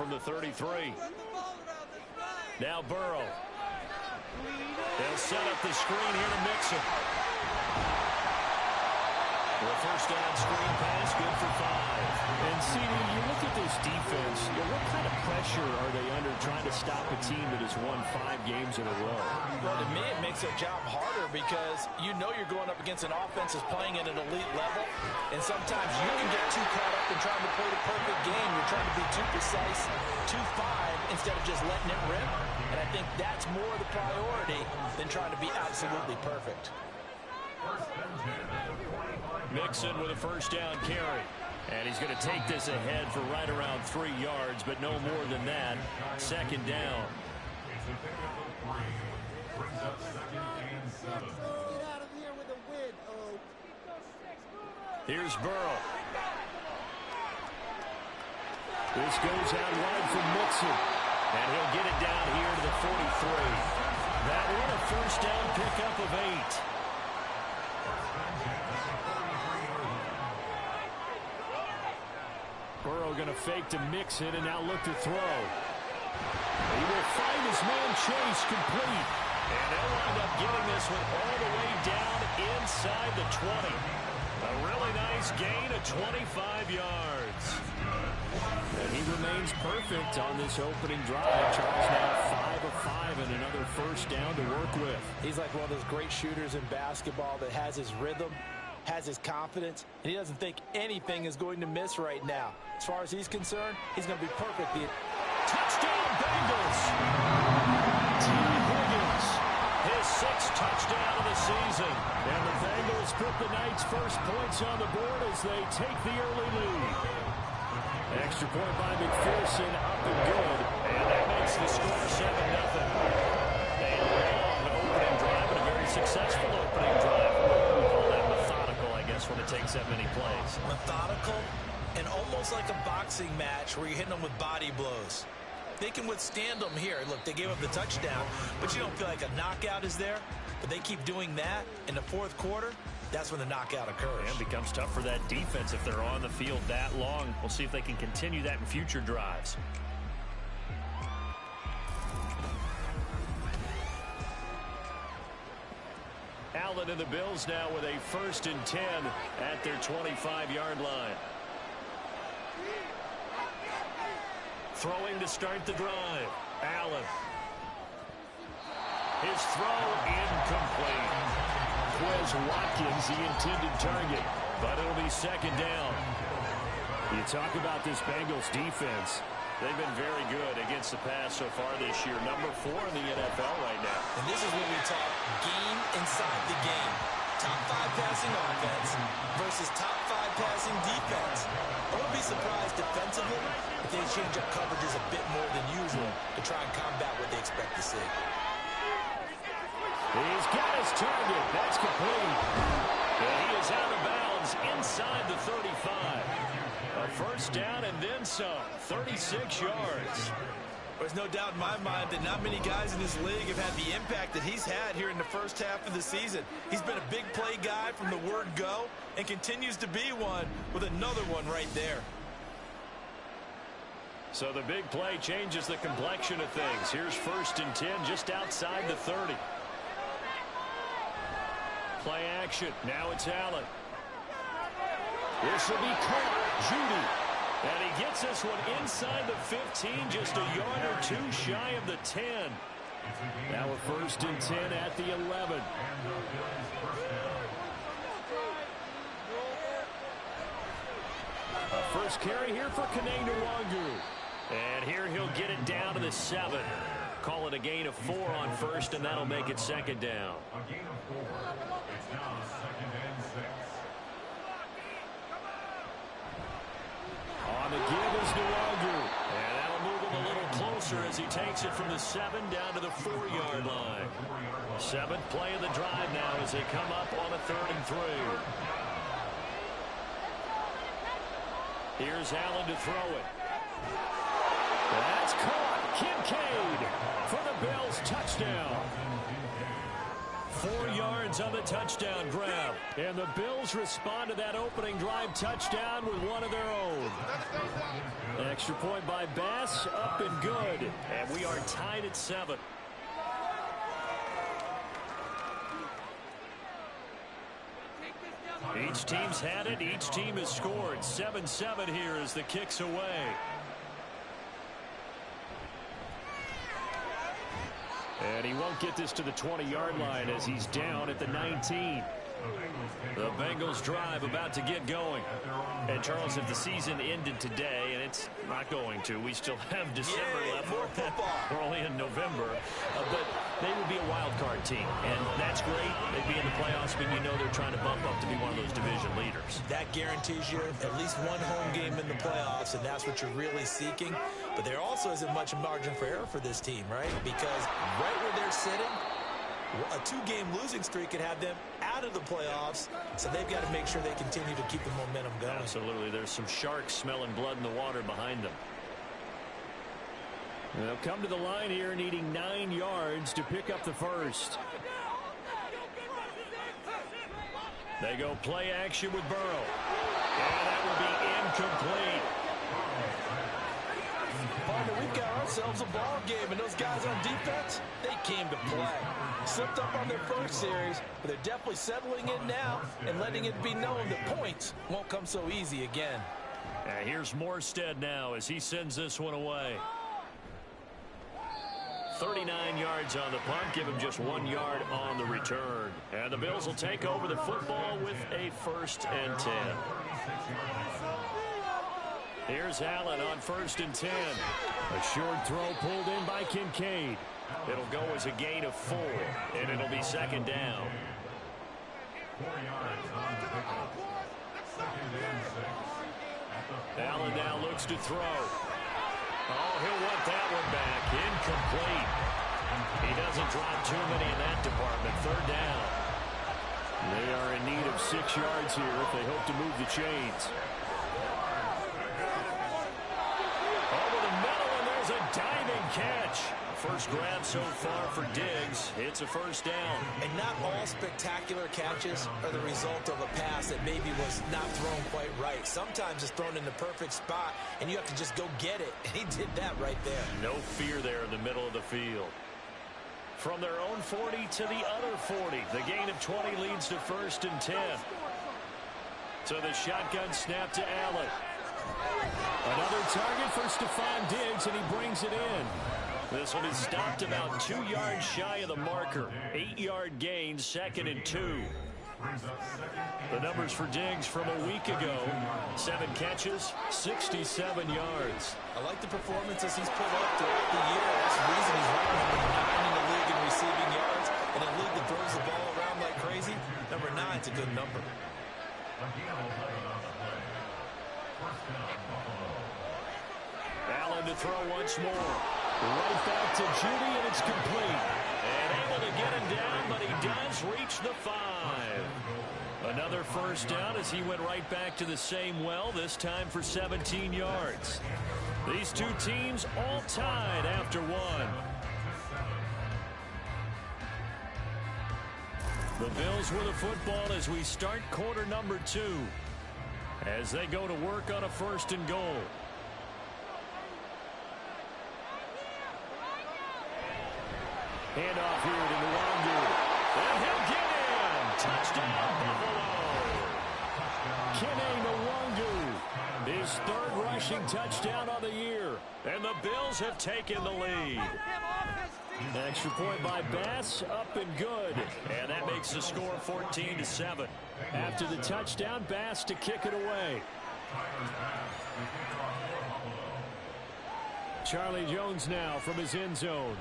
from the 33. Now Burrow. They'll set up the screen here to Mixon. The first down screen pass, good for 5. And, CD, you look at this defense, what kind of pressure are they under trying to stop a team that has won 5 games in a row? Well, to me, it makes their job harder because you know you're going up against an offense that's playing at an elite level, and sometimes you can get too caught up in trying to play the perfect game. You're trying to be too precise, too fine, instead of just letting it rip. And I think that's more the priority than trying to be absolutely perfect. Mixon with a first down carry. And he's going to take this ahead for right around 3 yards, but no more than that. Second down. Here's Burrow. This goes out wide for Mixon. And he'll get it down here to the 43. That one a first down pickup of 8. Burrow going to fake to Mixon and now look to throw. He will find his man Chase complete. And they'll wind up getting this one all the way down inside the 20. A really nice gain of 25 yards. And he remains perfect on this opening drive. Charles now 5 of 5 and another first down to work with. He's like one of those great shooters in basketball that has his rhythm, has his confidence, and he doesn't think anything is going to miss right now. As far as he's concerned, he's going to be perfect. Touchdown Bengals! T. Higgins, his 6th touchdown of the season. And the Bengals put the Knights' first points on the board as they take the early lead. Extra point by McPherson, up and good. And that makes the score 7-0. A long opening drive and a very successful opening drive. We call that methodical, I guess, when it takes that many plays. Methodical and almost like a boxing match where you're hitting them with body blows. They can withstand them here. Look, they gave up the touchdown, but you don't feel like a knockout is there. But they keep doing that in the 4th quarter. That's when the knockout occurs. And becomes tough for that defense if they're on the field that long. We'll see if they can continue that in future drives. Allen and the Bills now with a 1st and 10 at their 25-yard line. Throwing to start the drive. Allen. His throw incomplete. Quez Watkins, the intended target, but it'll be 2nd down. You talk about this Bengals defense. They've been very good against the pass so far this year. Number 4 in the NFL right now. And this is what we talk game inside the game. Top 5 passing offense versus top 5 passing defense. I wouldn't be surprised defensively if they change up coverages a bit more than usual to try and combat what they expect to see. He's got his target. That's complete. And he is out of bounds inside the 35. A first down and then some. 36 yards. There's no doubt in my mind that not many guys in this league have had the impact that he's had here in the first half of the season. He's been a big play guy from the word go and continues to be one with another one right there. So the big play changes the complexion of things. Here's 1st and 10 just outside the 30. Play action. Now it's Allen. This will be caught. Judy. And he gets this one inside the 15, just a yard or 2 shy of the 10. Now a 1st and 10 at the 11. A first carry here for Kanane Nwangu. And here he'll get it down to the 7. Call it a gain of 4 on 1st, and that'll make it 2nd down. A gain of 4. It's now 2nd and 6. On the give is Nwangu. And that'll move him a little closer as he takes it from the 7 down to the 4-yard line. 7th play of the drive now as they come up on a 3rd and 3. Here's Allen to throw it. That's caught. Kincaid for the Bills touchdown. 4 yards on the touchdown grab. And the Bills respond to that opening drive touchdown with one of their own. Extra point by Bass, up and good. And we are tied at 7. Each team's had it. Each team has scored. 7-7 here as the kick's away. And he won't get this to the 20-yard line as he's down at the 19. The Bengals drive about to get going. And Charles, if the season ended today, and it's not going to, we still have December left. We're only in November. But they would be a wild card team. And that's great. They'd be in the playoffs, but you know they're trying to bump up to be one of those division leaders. That guarantees you at least one home game in the playoffs, and that's what you're really seeking. But there also isn't much margin for error for this team, right? Because right where they're sitting, a 2-game losing streak could have them out of the playoffs, so they've got to make sure they continue to keep the momentum going. Absolutely. There's some sharks smelling blood in the water behind them. They'll come to the line here needing 9 yards to pick up the first. They go play action with Burrow. And that will be incomplete. Partner, we've got ourselves a ball game, and those guys on defense, they came to play. Slipped up on their first series, but they're definitely settling in now and letting it be known that points won't come so easy again. And here's Morstead now as he sends this one away. 39 yards on the punt, give him just 1 yard on the return. And the Bills will take over the football with a 1st and 10. Here's Allen on 1st and 10. A short throw pulled in by Kincaid. It'll go as a gain of 4, and it'll be 2nd down. 4 yards on the pickup. 2nd and 6. Allen now looks to throw. Oh, he'll want that one back. Incomplete. He doesn't drop too many in that department. 3rd down. They are in need of 6 yards here if they hope to move the chains. Over the middle, and there's a diving catch. First grab so far for Diggs. It's a 1st down. And not all spectacular catches are the result of a pass that maybe was not thrown quite right. Sometimes it's thrown in the perfect spot, and you have to just go get it. And he did that right there. No fear there in the middle of the field. From their own 40 to the other 40. The gain of 20 leads to 1st and 10. So the shotgun snap to Allen. Another target for Stephon Diggs, and he brings it in. This one is stopped about 2 yards shy of the marker. 8-yard gain, 2nd and 2. The numbers for Diggs from a week ago. 7 catches, 67 yards. I like the performances he's put up throughout the year. That's the reason he's ranked number 9 in the league in receiving yards. In a league that throws the ball around like crazy, number 9's a good number. Allen to throw once more. Right back to Judy, and it's complete. And able to get him down, but he does reach the 5. Another 1st down as he went right back to the same well, this time for 17 yards. These two teams all tied after 1. The Bills with the football as we start quarter number 2. As they go to work on a 1st and goal. Handoff here to Nwangu. And he'll get in. Touchdown, Buffalo. Kene Nwangu. His 3rd rushing touchdown on the year. And the Bills have taken the lead. Extra point by Bass, up and good. And that makes the score 14-7. After the touchdown, Bass to kick it away. Charlie Jones now from his end zone.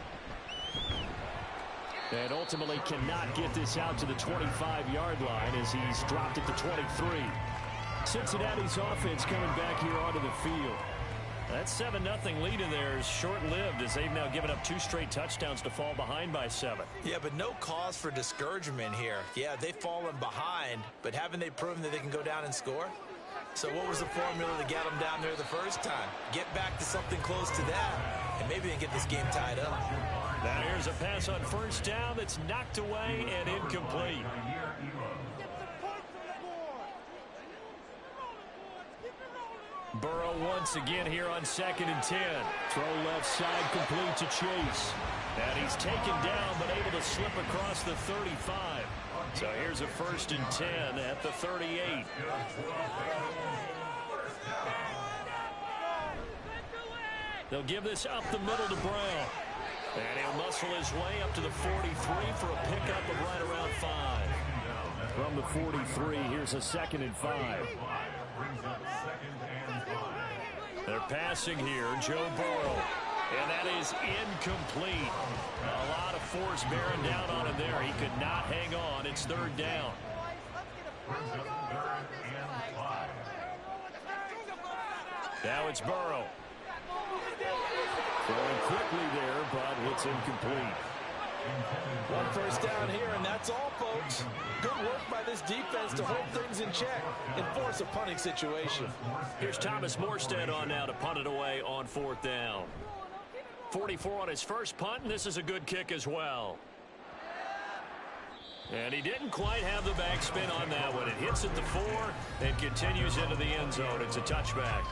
And ultimately cannot get this out to the 25-yard line as he's dropped at the 23. Cincinnati's offense coming back here onto the field. That 7-0 lead in there is short-lived as they've now given up 2 straight touchdowns to fall behind by 7. Yeah, but no cause for discouragement here. Yeah, they've fallen behind, but haven't they proven that they can go down and score? So what was the formula to get them down there the first time? Get back to something close to that, and maybe they can get this game tied up. Now here's a pass on first down that's knocked away and incomplete. Burrow once again here on 2nd and 10. Throw left side complete to Chase. And he's taken down but able to slip across the 35. So here's a 1st and 10 at the 38. They'll give this up the middle to Brown. And he'll muscle his way up to the 43 for a pickup of right around 5. From the 43, here's a 2nd and 5. They're passing here, Joe Burrow. And that is incomplete. A lot of force bearing down on him there. He could not hang on. It's 3rd down. Now it's Burrow. Throwing quickly there, but it's incomplete. 1 first down here, and that's all, folks. Good work by this defense to hold things in check and force a punting situation. Here's Thomas Morstead on now to punt it away on 4th down. 44 on his first punt, and this is a good kick as well. And he didn't quite have the backspin on that one. It hits at the 4 and continues into the end zone. It's a touchback.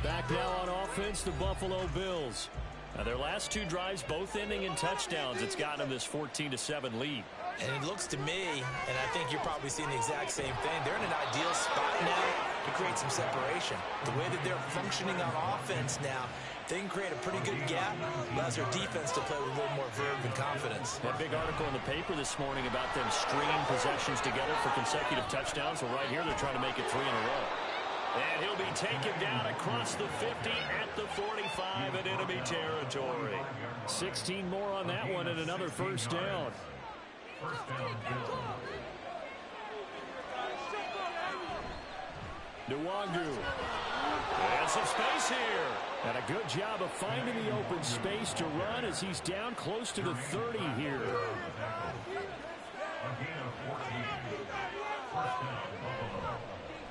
Back now on offense, the Buffalo Bills. Now their last 2 drives, both ending in touchdowns. It's gotten them this 14-7 lead. And it looks to me, and I think you're probably seeing the exact same thing, they're in an ideal spot now to create some separation. The way that they're functioning on offense now, they can create a pretty good gap, allows their defense to play with a little more verve and confidence. That big article in the paper this morning about them stringing possessions together for consecutive touchdowns. Well, right here they're trying to make it 3 in a row. And he'll be taken down across the 50 at the 45 in enemy territory. 16 more on that one and another 1st down. Nwangu. And some space here. And a good job of finding the open space to run as he's down close to the 30 here.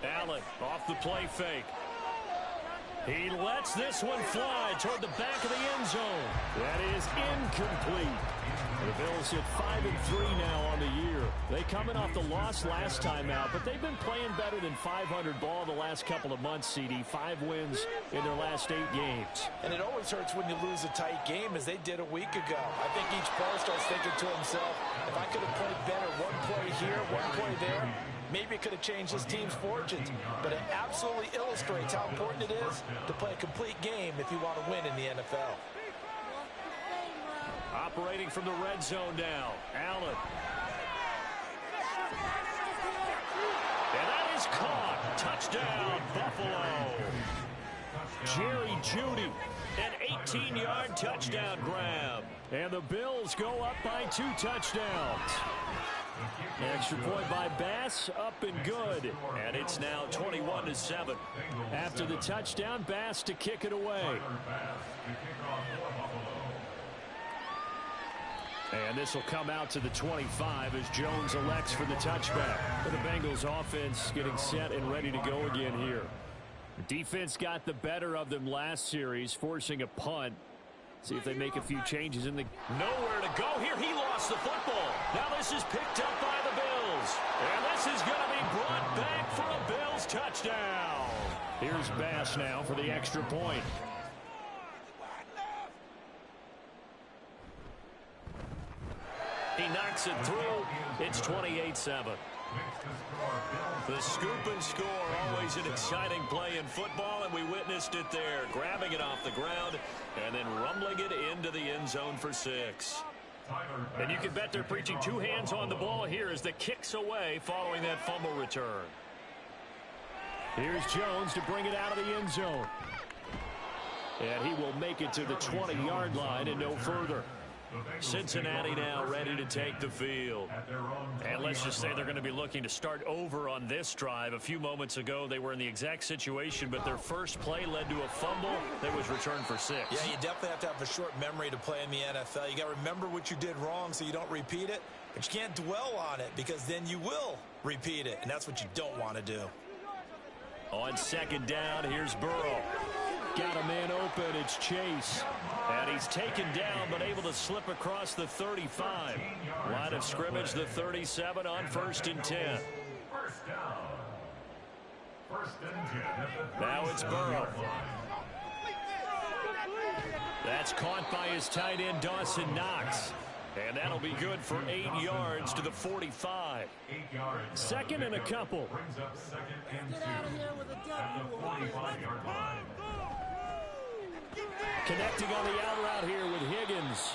Allen off the play fake. He lets this one fly toward the back of the end zone. That is incomplete. The Bills hit 5-3 now on the year. They coming off the loss last time out, but they've been playing better than 500 ball the last couple of months, CD. 5 wins in their last 8 games. And it always hurts when you lose a tight game, as they did a week ago. I think each player starts thinking to himself, if I could have played better, one play here, one play there, maybe it could have changed this team's fortunes. But it absolutely illustrates how important it is to play a complete game if you want to win in the NFL. Operating from the red zone now, Allen. And that is caught. Touchdown, Buffalo. Jerry Jeudy, an 18-yard touchdown grab. And the Bills go up by 2 touchdowns. Extra point by Bass, up and good. And it's now 21-7. After the touchdown, Bass to kick it away. And this will come out to the 25 as Jones elects for the touchback. The Bengals offense getting set and ready to go again here. The defense got the better of them last series, forcing a punt. See if they make a few changes in the... Nowhere to go here. He lost the football. Now this is picked up by the Bills. And this is going to be brought back for a Bills touchdown. Here's Bass now for the extra point. He knocks it through. It's 28-7. The scoop and score, always an exciting play in football, and we witnessed it there. Grabbing it off the ground and then rumbling it into the end zone for 6. And you can bet they're preaching 2 hands on the ball here as the kick's away following that fumble return. Here's Jones to bring it out of the end zone. And he will make it to the 20-yard line and no further. Cincinnati now ready to take the field. And let's just say they're going to be looking to start over on this drive. A few moments ago, they were in the exact situation, but their first play led to a fumble that was returned for 6. Yeah, you definitely have to have a short memory to play in the NFL. You got to remember what you did wrong so you don't repeat it, but you can't dwell on it because then you will repeat it, and that's what you don't want to do. On 2nd down, here's Burrow. got a man open. It's Chase. And he's taken down, but able to slip across the 35. Line of scrimmage, the 37 on 1st and 10. First down. 1st and 10. Now it's Burrow. That's caught by his tight end, Dawson Knox. And that'll be good for 8 yards to the 45. 8 yards. Second and a couple. Brings up 2nd and 2. At the 45-yard line. Connecting on the out route here with Higgins.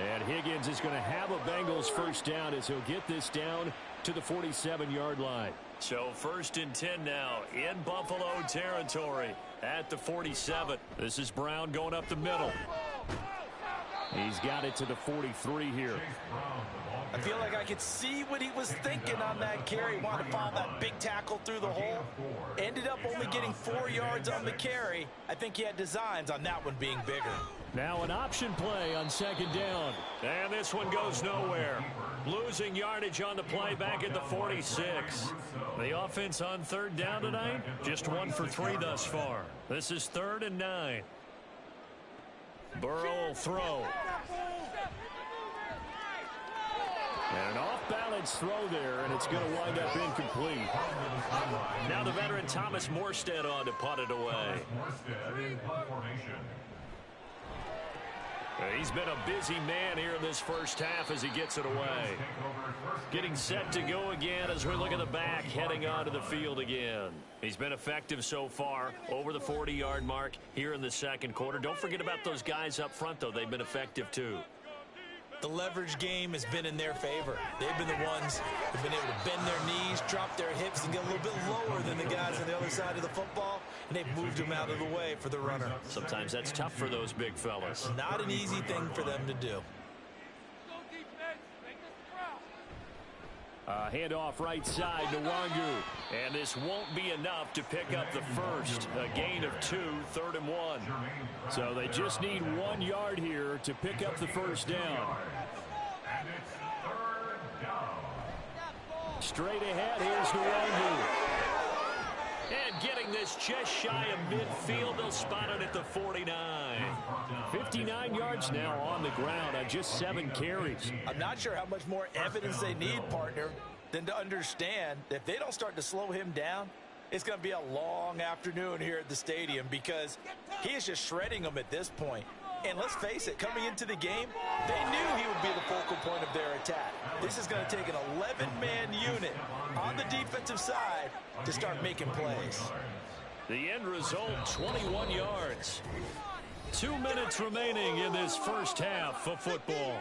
And Higgins is going to have a Bengals first down as he'll get this down to the 47-yard line. So 1st and 10 now in Buffalo territory at the 47. This is Brown going up the middle. He's got it to the 43 here. I feel like I could see what he was thinking on that carry. Wanted to follow that big tackle through the hole. Ended up only getting 4 yards on the carry. I think he had designs on that one being bigger. Now an option play on 2nd down. And this one goes nowhere. Losing yardage on the play back at the 46. The offense on 3rd down tonight, just 1 for 3 thus far. This is 3rd and 9. Burrow will throw. And an off-balance throw there, and it's going to wind up incomplete. Now the veteran Thomas Morstead on to punt it away. He's been a busy man here in this first half as he gets it away. Getting set to go again as we look at the back, heading onto the field again. He's been effective so far, over the 40-yard mark here in the 2nd quarter. Don't forget about those guys up front, though. They've been effective, too. The leverage game has been in their favor. They've been the ones who've been able to bend their knees, drop their hips, and get a little bit lower than the guys on the other side of the football, and they've moved them out of the way for the runner. Sometimes that's tough for those big fellas. Not an easy thing for them to do. Handoff right side to Wangu. And this won't be enough to pick up the first. A gain of 2, 3rd and 1. So they just need 1 yard here to pick up the first down. And it's 3rd down. Straight ahead, here's Wangu. And getting this just shy of midfield, they'll spot it at the 49. 59 yards now on the ground on just 7 carries. I'm not sure how much more evidence they need, partner, than to understand that if they don't start to slow him down, it's going to be a long afternoon here at the stadium because he is just shredding them at this point. And let's face it, coming into the game, they knew he would be the focal point of their attack. This is going to take an 11-man unit on the defensive side to start making plays. The end result, 21 yards. 2 minutes remaining in this first half of football.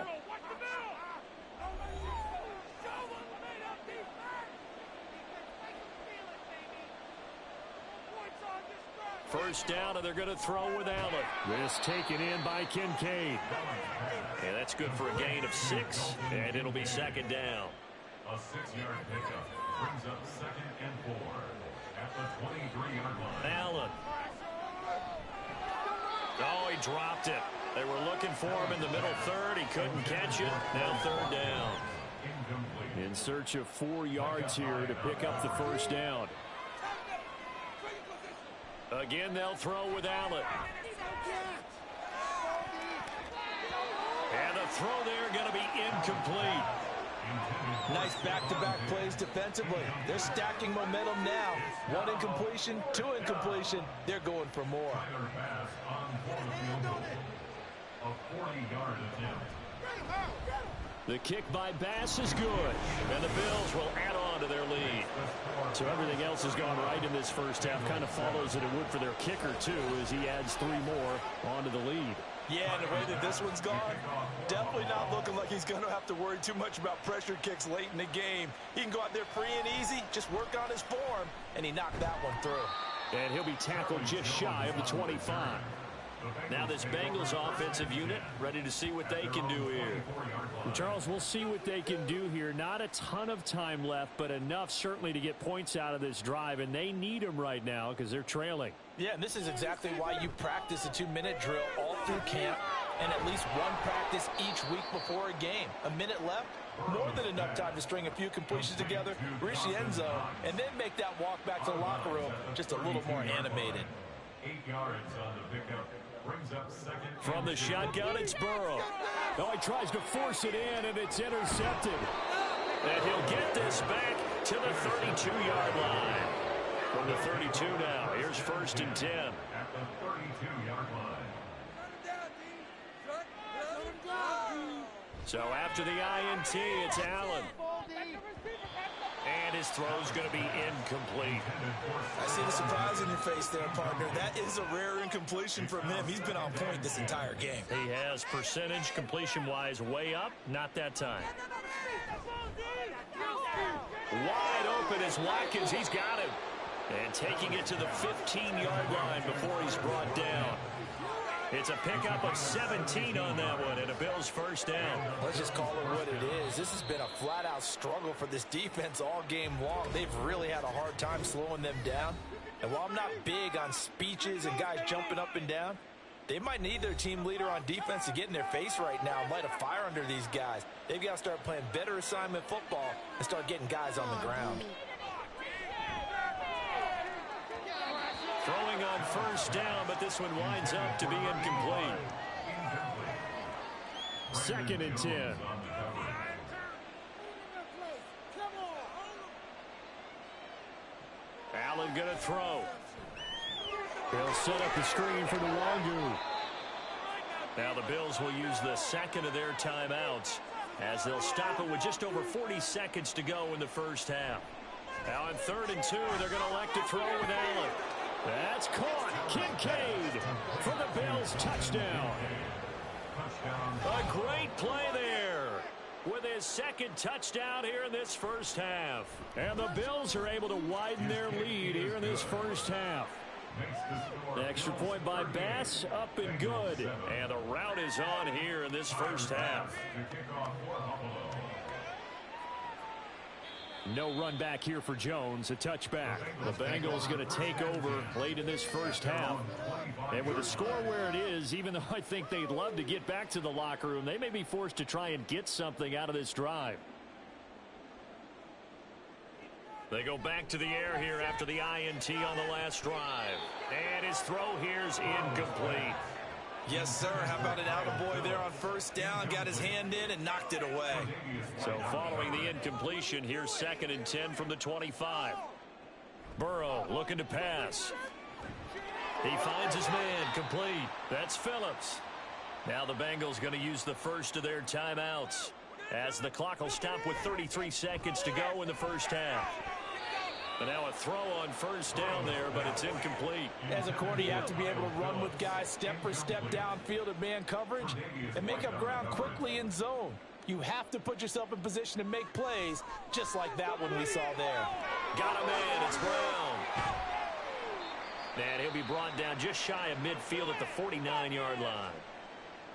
First down, and they're going to throw with Allen. This taken in by Kincaid. And that's good for a gain of 6, and it'll be 2nd down. A 6-yard pickup brings up 2nd and 4 at the 23-yard line. Allen. Oh, he dropped it. They were looking for him in the middle 3rd. He couldn't catch it. Now 3rd down. Incomplete. In search of 4 yards here to pick up the first down. Again, they'll throw with Allen. And the throw there going to be incomplete. Nice back-to-back plays defensively. They're stacking momentum now. 1 incompletion, 2 incompletion. They're going for more. Pass on the field goal. A 40-yard attempt. The kick by Bass is good. And the Bills will add on to their lead. So everything else has gone right in this first half. Kind of follows that it would for their kicker, too, as he adds 3 more onto the lead. Yeah, and the way that this one's gone, definitely not looking like he's going to have to worry too much about pressure kicks late in the game. He can go out there free and easy, just work on his form, and he knocked that one through. And he'll be tackled just shy of the 25. Now this Bengals offensive unit ready to see what they can do here. Charles, we'll see what they can do here. Not a ton of time left, but enough certainly to get points out of this drive, and they need them right now because they're trailing. Yeah, and this is exactly why you practice a 2-minute drill all through camp and at least 1 practice each week before a game. A minute left, more than enough time to string a few completions together, reach the end zone, and then make that walk back to the locker room just a little more animated. 8 yards on the pickup. Brings up second. From the shotgun, it's Burrow. Oh, he tries to force it in, and it's intercepted. And he'll get this back to the 32-yard line. From the 32 now, here's 1st and 10. At the 32-yard line. So after the INT, it's Allen. And his throw's going to be incomplete. I see the surprise in your face there, partner. That is a rare incompletion from him. He's been on point this entire game. He has percentage completion-wise way up. Not that time. Wide open is Watkins. He's got him. And taking it to the 15-yard line before he's brought down. It's a pickup of 17 on that one, and a Bills first down. Let's just call it what it is. This has been a flat-out struggle for this defense all game long. They've really had a hard time slowing them down. And while I'm not big on speeches and guys jumping up and down, they might need their team leader on defense to get in their face right now and light a fire under these guys. They've got to start playing better assignment football and start getting guys on the ground. Throwing on first down, but this one winds up to be incomplete. 2nd and 10. Allen going to throw. He'll set up the screen for the Longu. Now the Bills will use the second of their timeouts as they'll stop it with just over 40 seconds to go in the first half. Now on 3rd and 2, they're going to elect to throw with Allen. That's caught. Kincaid for the Bills touchdown. A great play there with his 2nd touchdown here in this first half. And the Bills are able to widen their lead here in this first half. The extra point by Bass, up and good. And the route is on here in this first half. No run back here for Jones, a touchback. The Bengals going to take over late in this first half. And with the score where it is, even though I think they'd love to get back to the locker room, they may be forced to try and get something out of this drive. They go back to the air here after the INT on the last drive. And his throw here's incomplete. Yes, sir. How about an attaboy there on first down? Got his hand in and knocked it away. So following the incompletion, here's 2nd and 10 from the 25. Burrow looking to pass. He finds his man complete. That's Phillips. Now the Bengals going to use the first of their timeouts as the clock will stop with 33 seconds to go in the first half. And now a throw on first down there, but it's incomplete. As a corner, you have to be able to run with guys step for step downfield in man coverage and make up ground quickly in zone. You have to put yourself in position to make plays, just like that one we saw there. Got a man, it's Brown. And he'll be brought down just shy of midfield at the 49-yard line.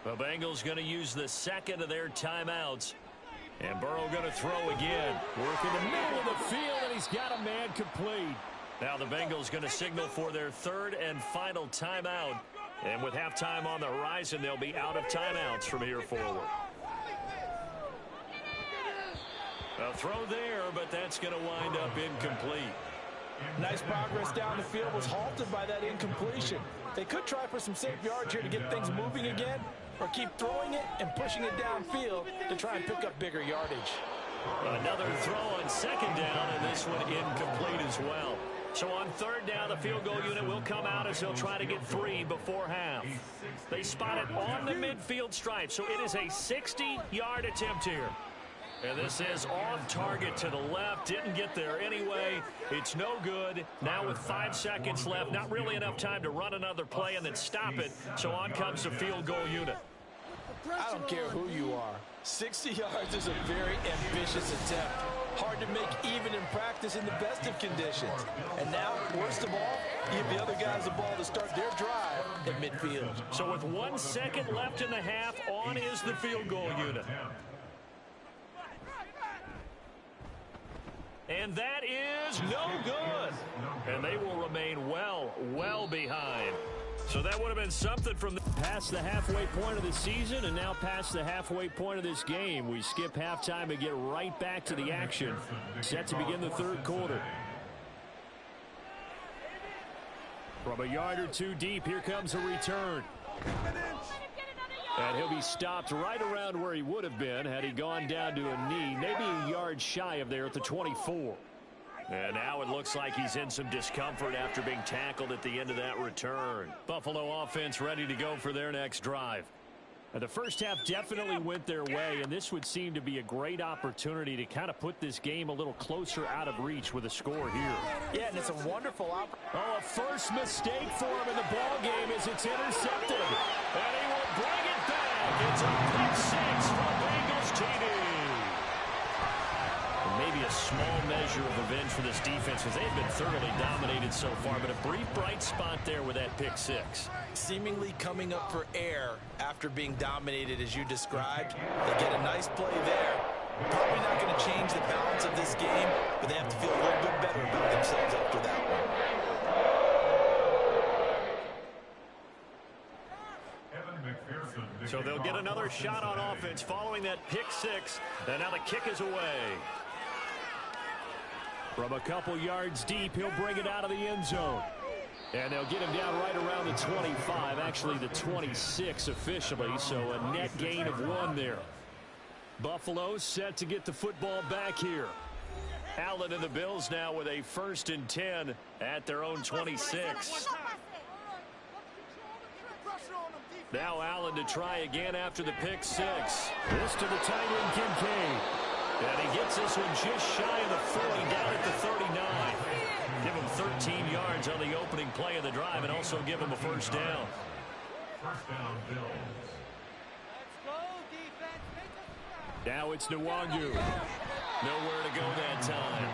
The Bengals going to use the second of their timeouts. And Burrow going to throw again. Work in the middle of the field, and he's got a man complete. Now the Bengals going to signal for their 3rd and final timeout. And with halftime on the horizon, they'll be out of timeouts from here forward. A throw there, but that's going to wind up incomplete. Nice progress down the field was halted by that incompletion. They could try for some safe yards here to get things moving again, or keep throwing it and pushing it downfield to try and pick up bigger yardage. Another throw on 2nd down, and this one incomplete as well. So on 3rd down, the field goal unit will come out as they'll try to get 3 before half. They spot it on the midfield stripe, so it is a 60-yard attempt here. And this is off target to the left. Didn't get there anyway. It's no good. Now with 5 seconds left, not really enough time to run another play and then stop it. So on comes the field goal unit. I don't care who you are. 60 yards is a very ambitious attempt. Hard to make even in practice in the best of conditions. And now, worst of all, give the other guys the ball to start their drive at midfield. So with 1 second left in the half, on is the field goal unit. And that is no good. And they will remain well behind. So that would have been something from past the halfway point of the season and now past the halfway point of this game. We skip halftime and get right back to the action. Set to begin the 3rd quarter. From a yard or two deep, here comes a return. And he'll be stopped right around where he would have been had he gone down to a knee, maybe a yard shy of there at the 24. And now it looks like he's in some discomfort after being tackled at the end of that return. Buffalo offense ready to go for their next drive. Now, the first half definitely went their way, and this would seem to be a great opportunity to kind of put this game a little closer out of reach with a score here. Yeah, and it's a wonderful opportunity. Oh, a first mistake for him in the ball game as it's intercepted. And he will bring it back. It's a pick six from Bengals TD. Maybe a small measure of revenge for this defense because they've been thoroughly dominated so far, but a brief bright spot there with that pick six. Seemingly coming up for air after being dominated as you described. They get a nice play there. Probably not going to change the balance of this game, but they have to feel a little bit better about themselves after that one. So they'll get another shot on offense following that pick six, and now the kick is away. From a couple yards deep, he'll bring it out of the end zone. And they'll get him down right around the 25, actually the 26 officially, so a net gain of 1 there. Buffalo set to get the football back here. Allen and the Bills now with a 1st and 10 at their own 26. Now Allen to try again after the pick six. This to the tight end, Kincaid. And he gets this one just shy of the 40, down at the 39. Give him 13 yards on the opening play of the drive and also give him a first down. First down, Bills. Now it's Nwangu. Nowhere to go that time.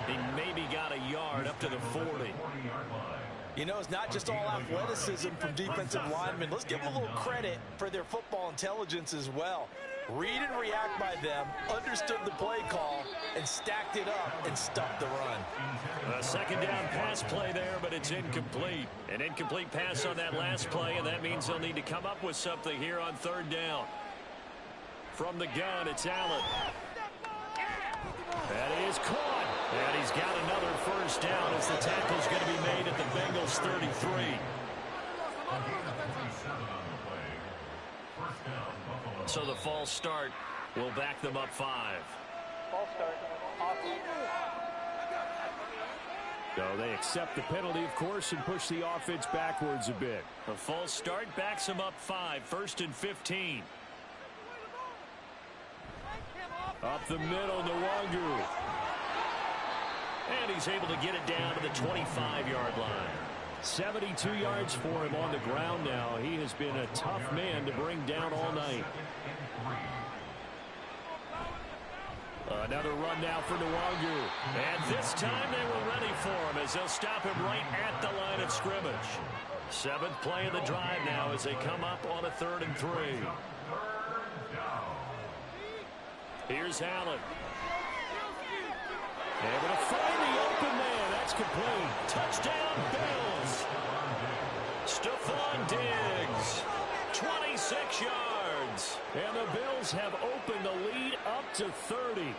He maybe got a yard up to the 40. You know, it's not just all athleticism from defensive linemen. Let's give them a little credit for their football intelligence as well. Read and react by them, understood the play call, and stacked it up and stuffed the run. A second down pass play there, but it's incomplete. An incomplete pass on that last play, and that means they'll need to come up with something here on 3rd down. From the gun, it's Allen. That is caught. And he's got another first down as the tackle's going to be made at the Bengals 33. So the false start will back them up 5. False start. So they accept the penalty, of course, and push the offense backwards a bit. A false start backs them up 5. 1st and 15. Up the middle, Nwangu. And he's able to get it down to the 25-yard line. 72 yards for him on the ground now. He has been a tough man to bring down all night. Another run now for Nwangu. And this time they were ready for him as they'll stop him right at the line of scrimmage. 7th play of the drive now as they come up on a 3rd and 3. Here's Allen. Able to find the open man. That's complete. Touchdown, Bills. Stephon Diggs. 26 yards. And the Bills have opened the lead up to 30.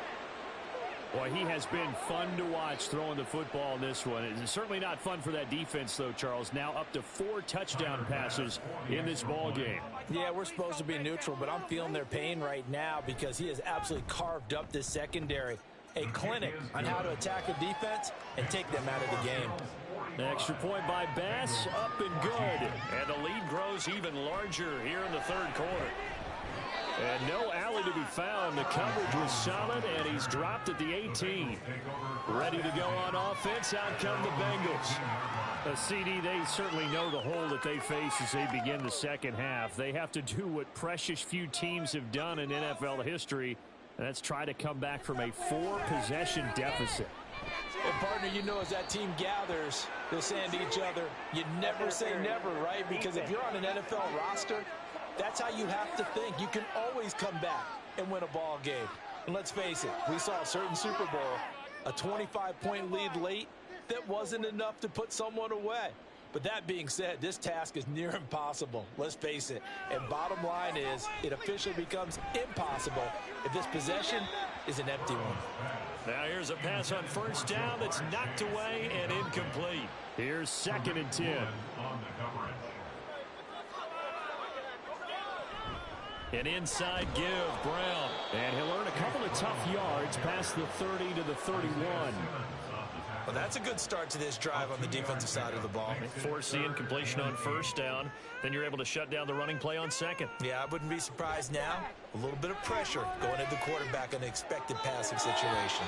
Boy, he has been fun to watch throwing the football in this one. It's certainly not fun for that defense, though, Charles. Now up to 4 touchdown passes in this ball game. Yeah, we're supposed to be neutral, but I'm feeling their pain right now because he has absolutely carved up this secondary. A clinic on how to attack a defense and take them out of the game. An extra point by Bass, up and good. And the lead grows even larger here in the 3rd quarter. And no Allen to be found. The coverage was solid, and he's dropped at the 18. Ready to go on offense. Out come the Bengals. CD, they certainly know the hole that they face as they begin the second half. They have to do what precious few teams have done in NFL history, and that's try to come back from a 4-possession deficit. And partner, you know, as that team gathers, they're saying to each other, you never say never, right? Because if you're on an NFL roster, that's how you have to think. You can always come back and win a ball game. And let's face it, we saw a certain Super Bowl, a 25-point lead late that wasn't enough to put someone away. But that being said, this task is near impossible. Let's face it. And bottom line is, it officially becomes impossible if this possession is an empty one. Now here's a pass on first down that's knocked away and incomplete. Here's 2nd and 10. An inside give, Brown. And he'll earn a couple of tough yards past the 30 to the 31. Well, that's a good start to this drive on the defensive side of the ball. Force the incompletion on first down. Then you're able to shut down the running play on 2nd. Yeah, I wouldn't be surprised now. A little bit of pressure going at the quarterback in an expected passing situation.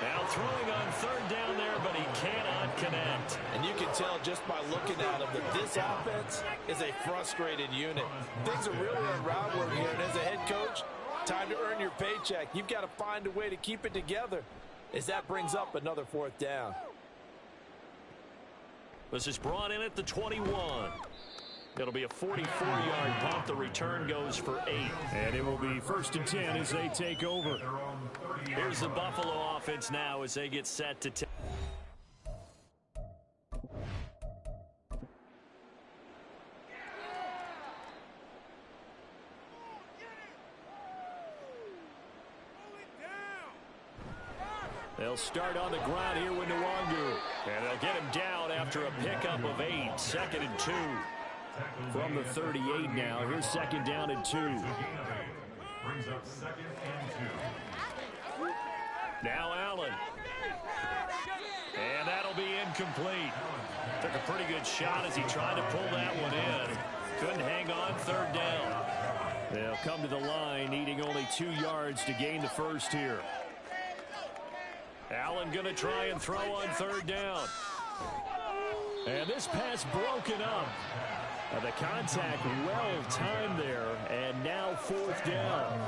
Now throwing on 3rd down there, but he cannot connect. And you can tell just by looking at him that this offense is a frustrated unit. Things are really unraveling here, and as a head coach, time to earn your paycheck. You've got to find a way to keep it together, as that brings up another 4th down. This is brought in at the 21. It'll be a 44-yard punt. The return goes for 8. And it will be 1st and 10 as they take over. Here's the Buffalo offense now as they get set to take. They'll start on the ground here with Nwangu. And they'll get him down after a pickup of 8. 2nd and 2. From the 38 now. Here's 2nd down and 2. Brings up 2nd and 2. Now Allen. And that'll be incomplete. Took a pretty good shot as he tried to pull that one in. Couldn't hang on 3rd down. They'll come to the line needing only 2 yards to gain the first here. Allen going to try and throw on 3rd down. And this pass broken up. The contact well timed there, and now 4th down.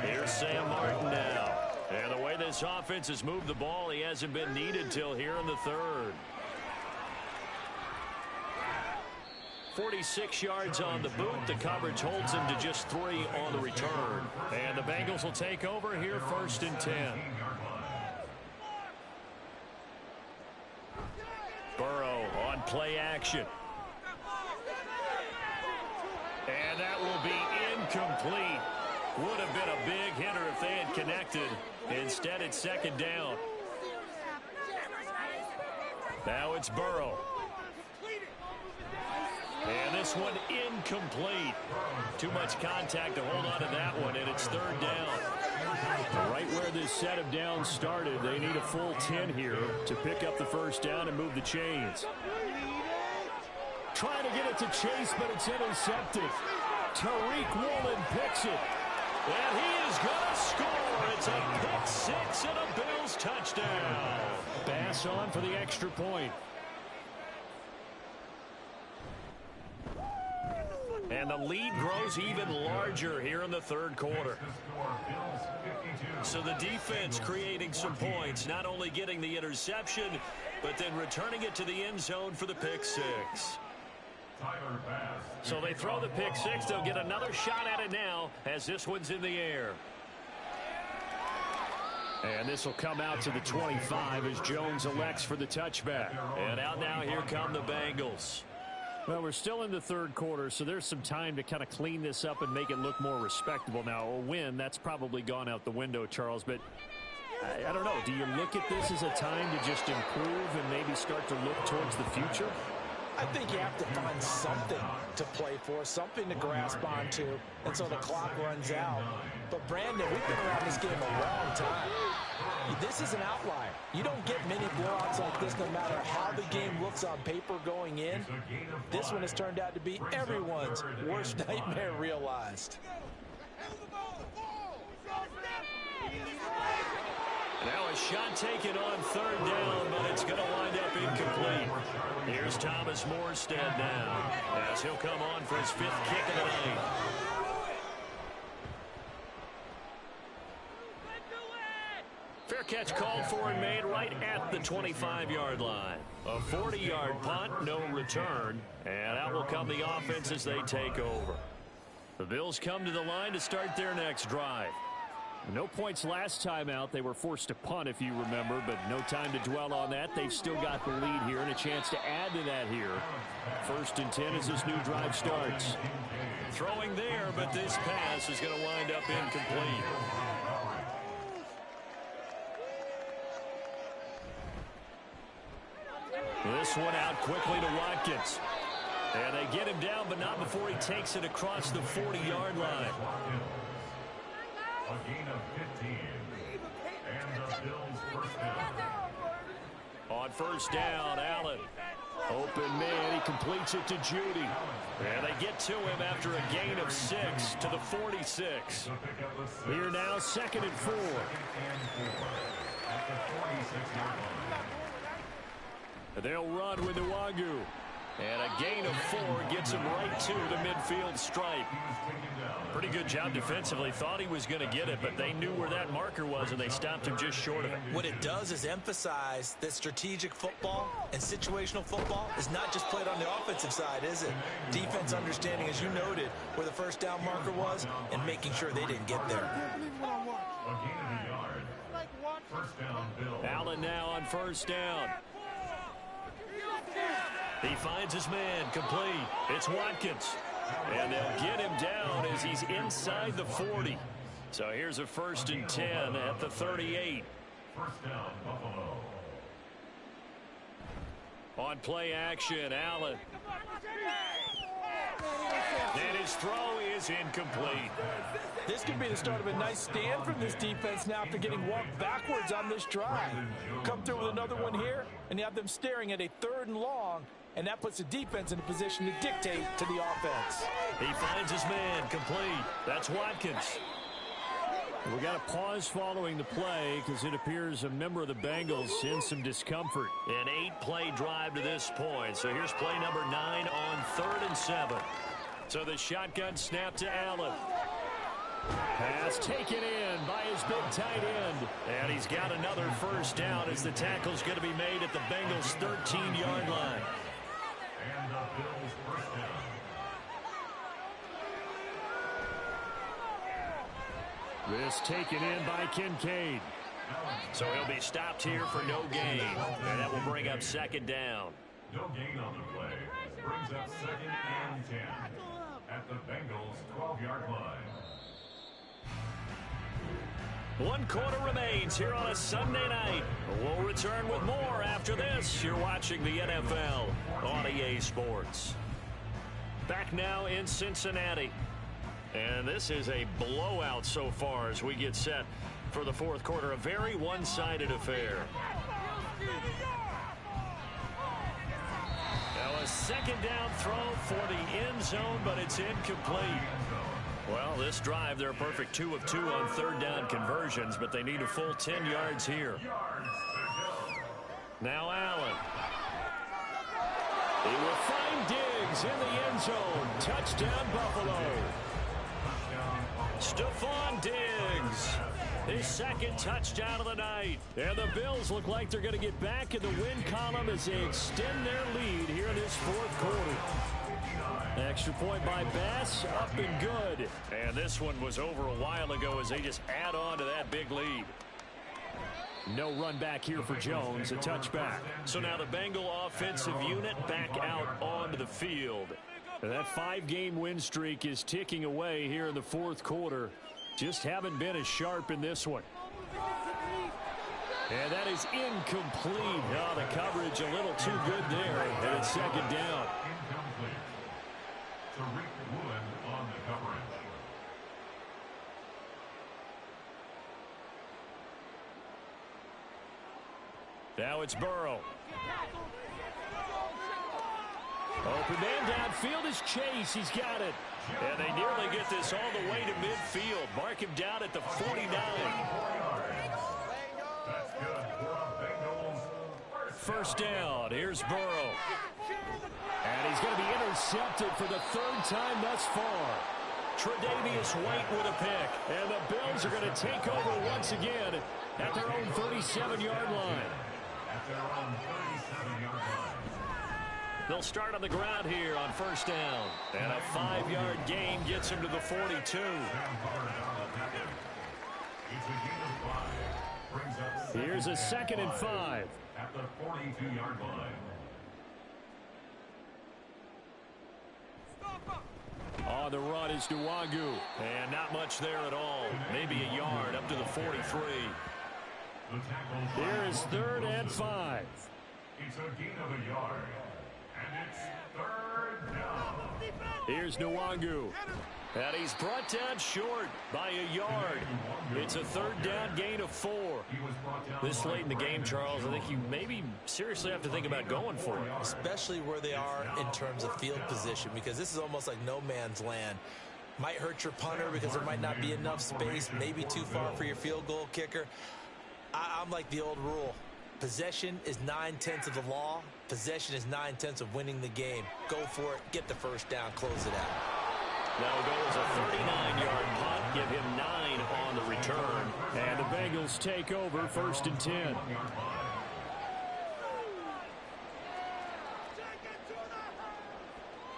Here's Sam Martin now. And the way this offense has moved the ball, he hasn't been needed till here in the 3rd. 46 yards on the boot. The coverage holds him to just 3 on the return. And the Bengals will take over here 1st and 10. Burrow on play action. And that will be incomplete. Would have been a big hitter if they had connected. Instead, it's 2nd down. Now it's Burrow. And this one incomplete. Too much contact to hold on to that one, and it's 3rd down. Right where this set of downs started, they need a full 10 here to pick up the 1st down and move the chains. Trying to get it to Chase, but it's intercepted. Tariq Woolen picks it. And he is going to score. It's a pick 6 and a Bills touchdown. Bass on for the extra point. And the lead grows even larger here in the 3rd quarter. So the defense creating some points, not only getting the interception, but then returning it to the end zone for the pick 6. So they throw the pick 6. They'll get another shot at it now as this one's in the air. And this will come out to the 25 as Jones elects for the touchback. And out now, here come the Bengals. Well, we're still in the 3rd quarter, so there's some time to kind of clean this up and make it look more respectable. Now, a win, that's probably gone out the window, Charles, but I don't know. Do you look at this as a time to just improve and maybe start to look towards the future? I think you have to find something to play for, something to grasp onto until the clock runs out. But, Brandon, we've been around this game a long time. This is an outlier. You don't get many blowouts like this no matter how the game looks on paper going in. This one has turned out to be everyone's worst nightmare realized. Now a shot taken on 3rd down, but it's going to wind up incomplete. Here's Thomas Morstead now as he'll come on for his 5th kick of the night. Fair catch called for and made right at the 25-yard line. A 40-yard punt, no return, and out will come the offense as they take over. The Bills come to the line to start their next drive. No points last time out. They were forced to punt, if you remember, but no time to dwell on that. They've still got the lead here and a chance to add to that here. 1st and 10 as this new drive starts. Throwing there, but this pass is going to wind up incomplete. This one out quickly to Watkins. And they get him down, but not before he takes it across the 40-yard line. A gain of 15. And the Bills first down. On first down, Allen. Open man, he completes it to Judy. And they get to him after a gain of 6 to the 46. Here now, 2nd and 4. At the 46-yard line. They'll run with Nwangu. And a gain of 4 gets him right to the midfield stripe. Pretty good job defensively. Thought he was going to get it, but they knew where that marker was, and they stopped him just short of it. What it does is emphasize that strategic football and situational football is not just played on the offensive side, is it? Defense understanding, as you noted, where the first down marker was and making sure they didn't get there. A gain of a yard. First down, Bills. Allen now on first down. He finds his man, complete. It's Watkins. And they'll get him down as he's inside the 40. So here's a 1st and 10 at the 38. First down, Buffalo. On play action, Allen. And his throw is incomplete. This could be the start of a nice stand from this defense now after getting walked backwards on this drive. Come through with another one here, and you have them staring at a 3rd and long, and that puts the defense in a position to dictate to the offense. He finds his man, complete. That's Watkins. We got a pause following the play because it appears a member of the Bengals in some discomfort. An 8-play drive to this point. So here's play number 9 on 3rd and 7. So the shotgun snap to Allen. Pass taken in by his big tight end. And he's got another first down as the tackle's going to be made at the Bengals' 13-yard line. And the Bills first down. This taken in by Kincaid. So he'll be stopped here for no gain. And that will bring up 2nd down. No gain on the play. Brings up 2nd and 10. At the Bengals' 12-yard line. 1 quarter remains here on a Sunday night. We'll return with more after this. You're watching the NFL on EA Sports. Back now in Cincinnati. And this is a blowout so far as we get set for the 4th quarter. A very one-sided affair. Now a 2nd down throw for the end zone, but it's incomplete. Well, this drive, they're a perfect 2 of 2 on 3rd down conversions, but they need a full 10 yards here. Now Allen. He will find Diggs in the end zone. Touchdown, Buffalo. Stephon Diggs. His 2nd touchdown of the night. And the Bills look like they're going to get back in the win column as they extend their lead here in this 4th quarter. Extra point by Bass, up and good. And this one was over a while ago as they just add on to that big lead. No run back here for Jones, a touchback. So now the Bengal offensive unit back out onto the field. And that 5-game win streak is ticking away here in the 4th quarter. Just haven't been as sharp in this one. And that is incomplete. Oh, the coverage a little too good there. And it's 2nd down. Incomplete. Tariq Woolen on the coverage. Now it's Burrow. Open man downfield is Chase. He's got it. And they nearly get this all the way to midfield. Mark him down at the 49. That's good for the Bengals. First down. Here's Burrow. And he's going to be intercepted for the 3rd time thus far. Tre'Davious White with a pick. And the Bills are going to take over once again at their own 37-yard line. At their own 37-yard line. They'll start on the ground here on first down. And a 5-yard gain gets him to the 42. It's a gain of 5. Brings up Here's a 2nd and 5. At the 42-yard line. On the run is Nwangu. And not much there at all. Maybe a yard up to the 43. Here is 3rd and 5. It's a gain of a yard. And it's 3rd down. Here's Nwangu. And he's brought down short by a yard. It's a 3rd down gain of 4. This late in the game, Charles, I think you maybe seriously have to think about going for it. Especially where they are in terms of field position, because this is almost like no man's land. Might hurt your punter because there might not be enough space, maybe too far for your field goal kicker. I'm like the old rule. Possession is 9/10 of the law. Possession is 9/10 of winning the game. Go for it. Get the first down. Close it out. Now goes a 39-yard punt. Give him 9 on the return. And the Bengals take over 1st and 10.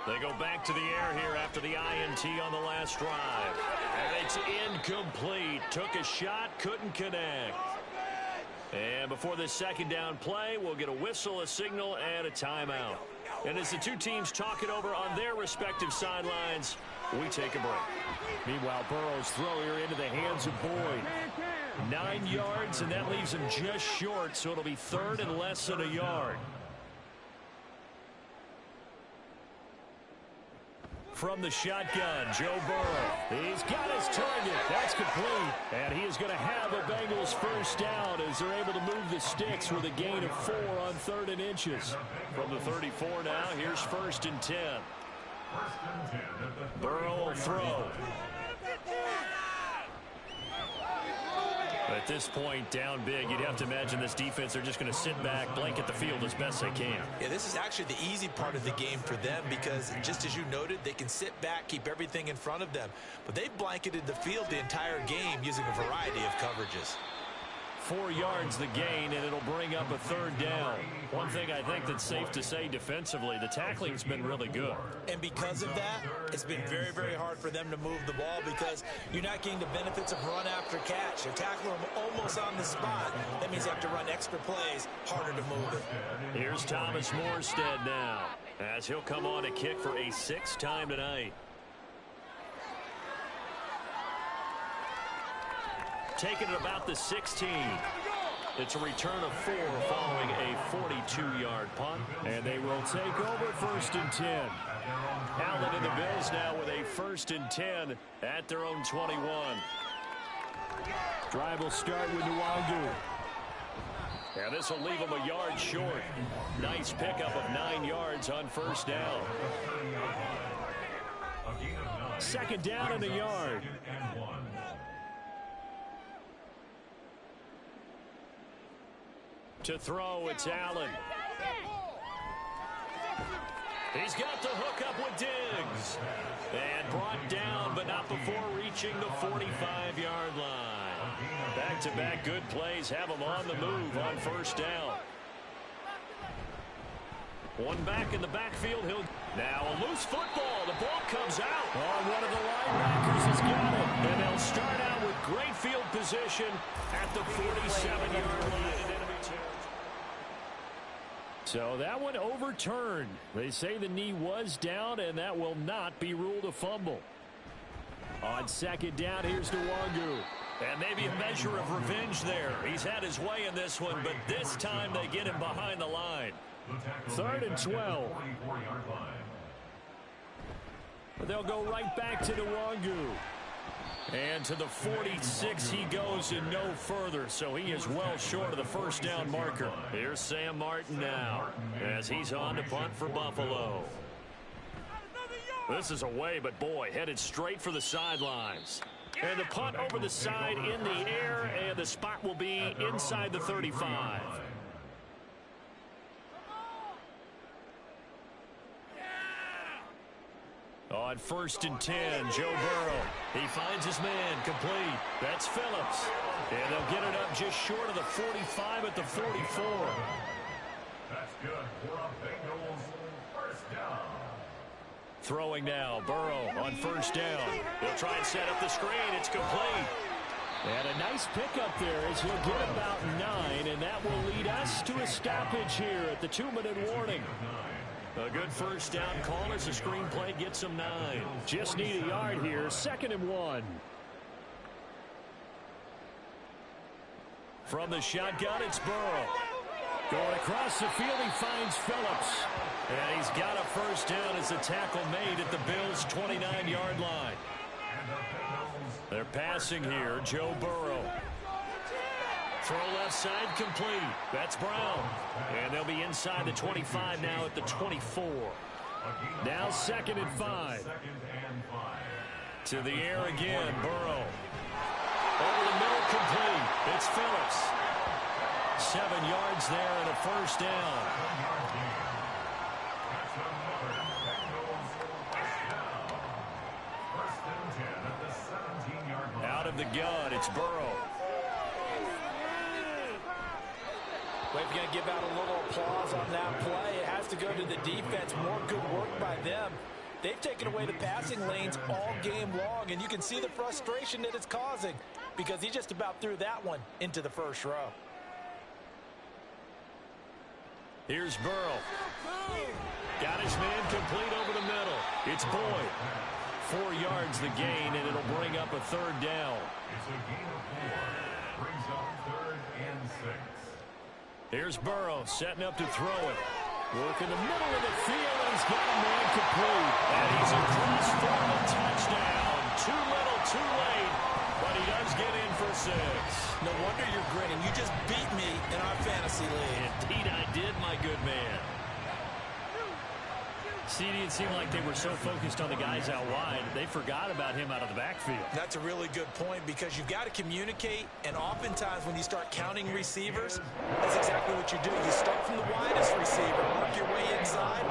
They go back to the air here after the INT on the last drive. And it's incomplete. Took a shot, couldn't connect. And before this 2nd down play, we'll get a whistle, a signal, and a timeout. And as the two teams talk it over on their respective sidelines, we take a break. Meanwhile, Burrow's throw here into the hands of Boyd. 9 yards, and that leaves him just short, so it'll be 3rd and less than a yard. From the shotgun, Joe Burrow. He's got his target. That's complete. And he is going to have a Bengals first down as they're able to move the sticks with a gain of 4 on 3rd and inches. From the 34 now, here's 1st and 10. Burrow will throw. At this point, down big, you'd have to imagine this defense, they're just going to sit back, blanket the field as best they can. Yeah, this is actually the easy part of the game for them because, just as you noted, they can sit back, keep everything in front of them. But they've blanketed the field the entire game using a variety of coverages. 4 yards the gain, and it'll bring up a 3rd down. One thing I think that's safe to say defensively, the tackling's been really good. And because of that, it's been very, very hard for them to move the ball because you're not getting the benefits of run after catch. They're tackling them almost on the spot. That means they have to run extra plays, harder to move it. Here's Thomas Morstead now, as he'll come on to kick for a 6th time tonight. Taking it about the 16. It's a return of 4 following a 42-yard punt. And they will take over 1st and 10. Allen and the Bills now with a 1st and 10 at their own 21. Drive will start with Nwangu. And this will leave them a yard short. Nice pickup of 9 yards on 1st down. 2nd down and a yard. To throw, it's Allen. He's got the hook up with Diggs. And brought down, but not before reaching the 45-yard line. Back-to-back good plays have him on the move on 1st down. One back in the backfield. Now a loose football. The ball comes out. Oh, one of the linebackers has got it. And they'll start out with great field position at the 47-yard line. So that one overturned. They say the knee was down, and that will not be ruled a fumble. On 2nd down, here's Nwangu. And maybe a measure of revenge there. He's had his way in this one, but this time they get him behind the line. 3rd and 12. But they'll go right back to Nwangu. And to the 46 he goes and no further, so he is well short of the 1st down marker. Here's Sam Martin now as he's on to punt for Buffalo. This is away, but boy, headed straight for the sidelines. And the punt over the side in the air, and the spot will be inside the 35. On 1st and 10, Joe Burrow. He finds his man, complete. That's Phillips. And they'll get it up just short of the 45 at the 44. That's good for a Bengals first down. Throwing now, Burrow on 1st down. He'll try and set up the screen. It's complete. And a nice pickup there as he'll get about 9, and that will lead us to a stoppage here at the 2-minute warning. A good first down call as the screenplay gets them 9. Just need a yard here, 2nd and 1. From the shotgun, it's Burrow. Going across the field, he finds Phillips. And he's got a first down as the tackle made at the Bills' 29-yard line. They're passing here, Joe Burrow. Throw left side complete. That's Brown. And they'll be inside the 25 now at the 24. Now 2nd and 5. To the air again, Burrow. Over the middle complete. It's Phillips. 7 yards there and a first down. Out of the gun, it's Burrow. Well, if you're going to give out a little applause on that play, it has to go to the defense. More good work by them. They've taken away the passing lanes all game long, and you can see the frustration that it's causing because he just about threw that one into the first row. Here's Burrow. Got his man complete over the middle. It's Boyd. 4 yards the gain, and it'll bring up a 3rd down. It's a gain of 4. Brings up 3rd and 6. Here's Burrow setting up to throw it. Work in the middle of the field, and he's got a man complete. And he's across for a touchdown. Too little, too late, but he does get in for 6. No wonder you're grinning. You just beat me in our fantasy league. Indeed I did, my good man. CD, it seemed like they were so focused on the guys out wide, they forgot about him out of the backfield. That's a really good point because you've got to communicate, and oftentimes when you start counting receivers, that's exactly what you do. You start from the widest receiver, work your way inside.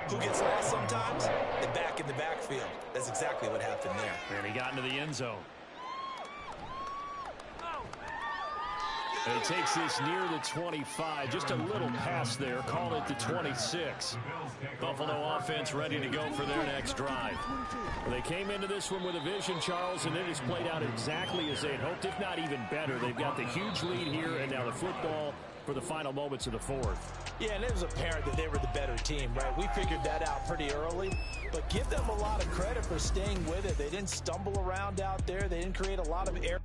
Who gets lost sometimes? The back in the backfield. That's exactly what happened there. And he got into the end zone. And he takes this near the 25. Just a little pass there. Call it the 26. Buffalo offense ready to go for their next drive. Well, they came into this one with a vision, Charles, and it has played out exactly as they had hoped, if not even better. They've got the huge lead here, and now the football for the final moments of the 4th. Yeah, and it was apparent that they were the better team, right? We figured that out pretty early, but give them a lot of credit for staying with it. They didn't stumble around out there. They didn't create a lot of errors.